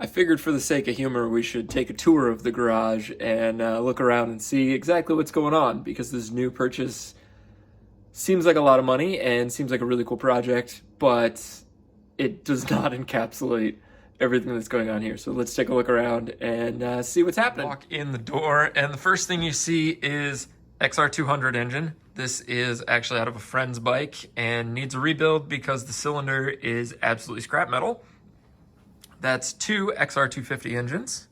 I figured for the sake of humor, we should take a tour of the garage and look around and see exactly what's going on, because this new purchase seems like a lot of money and seems like a really cool project, but it does not encapsulate everything that's going on here. So let's take a look around and see what's happening. Walk in the door, and the first thing you see is XR200 engine. This is actually out of a friend's bike and needs a rebuild because the cylinder is absolutely scrap metal. That's two XR250 engines.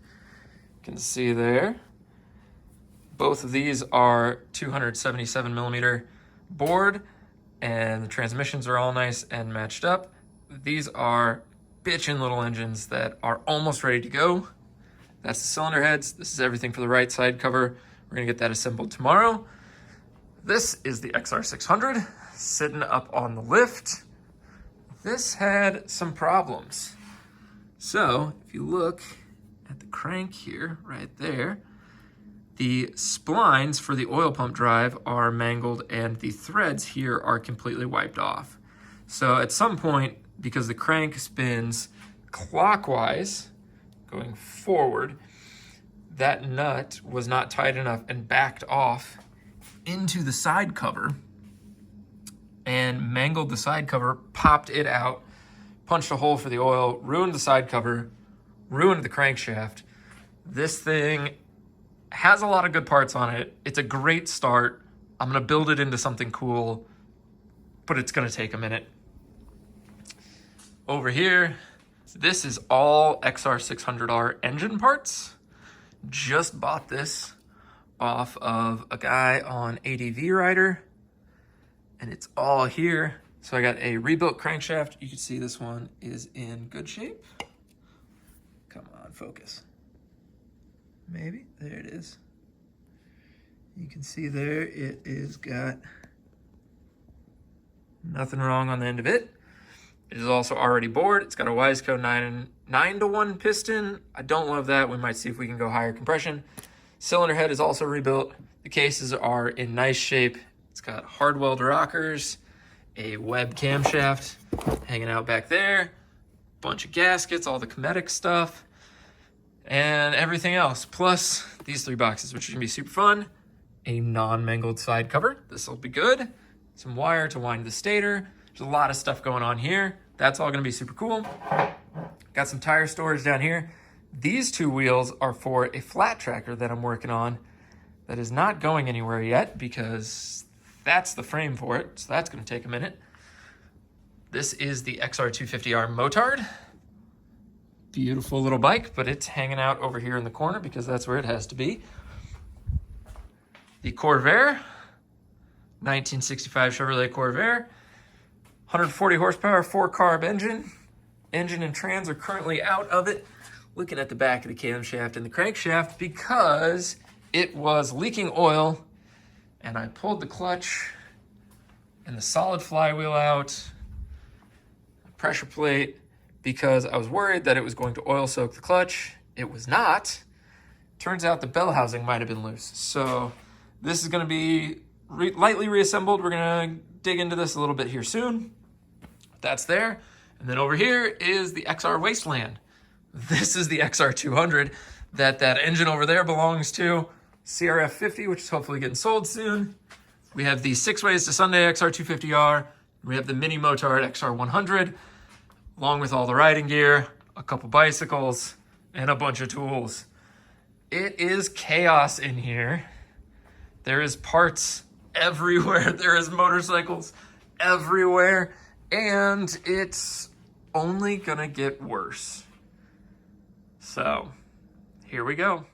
You can see there. Both of these are 277 millimeter bored, and the transmissions are all nice and matched up. These are bitchin' little engines that are almost ready to go. That's the cylinder heads. This is everything for the right side cover. We're gonna get that assembled tomorrow. This is the XR600 sitting up on the lift. This had some problems. So if you look at the crank here, right there, the splines for the oil pump drive are mangled and the threads here are completely wiped off. So at some point, because the crank spins clockwise, going forward, that nut was not tight enough and backed off into the side cover and mangled the side cover, popped it out, punched a hole for the oil, ruined the side cover, ruined the crankshaft. This thing has a lot of good parts on it. It's a great start. I'm gonna build it into something cool, but it's gonna take a minute. Over here, this is all XR600R engine parts. Just bought this off of a guy on ADV Rider, and it's all here. So I got a rebuilt crankshaft. You can see this one is in good shape. Come on, focus. Maybe, there it is. You can see there, it is got nothing wrong on the end of it. It is also already bored. It's got a Wiseco 9-to-1 piston. I don't love that. We might see if we can go higher compression. Cylinder head is also rebuilt. The cases are in nice shape. It's got hard weld rockers, a web camshaft hanging out back there, bunch of gaskets, all the Cometic stuff, and everything else. Plus these three boxes, which are gonna be super fun. A non-mangled side cover. This will be good. Some wire to wind the stator. There's a lot of stuff going on here. That's all gonna be super cool. Got some tire storage down here. These two wheels are for a flat tracker that I'm working on that is not going anywhere yet because that's the frame for it, so that's gonna take a minute. This is the XR250R Motard. Beautiful little bike, but it's hanging out over here in the corner because that's where it has to be. The Corvair, 1965 Chevrolet Corvair, 140 horsepower, 4-carb engine. Engine and trans are currently out of it. Looking at the back of the camshaft and the crankshaft because it was leaking oil, and I pulled the clutch and the solid flywheel out, pressure plate, because I was worried that it was going to oil soak the clutch. It was not. Turns out the bell housing might have been loose. So this is gonna be lightly reassembled. We're gonna dig into this a little bit here soon. That's there. And then over here is the XR Wasteland. This is the XR200 that engine over there belongs to. CRF 50, which is hopefully getting sold soon. We have the 6 Ways to Sunday XR250R. We have the mini Motard XR100, along with all the riding gear, a couple bicycles, and a bunch of tools. It is chaos in here. There is parts everywhere. There is motorcycles everywhere, and it's only gonna get worse. So, here we go.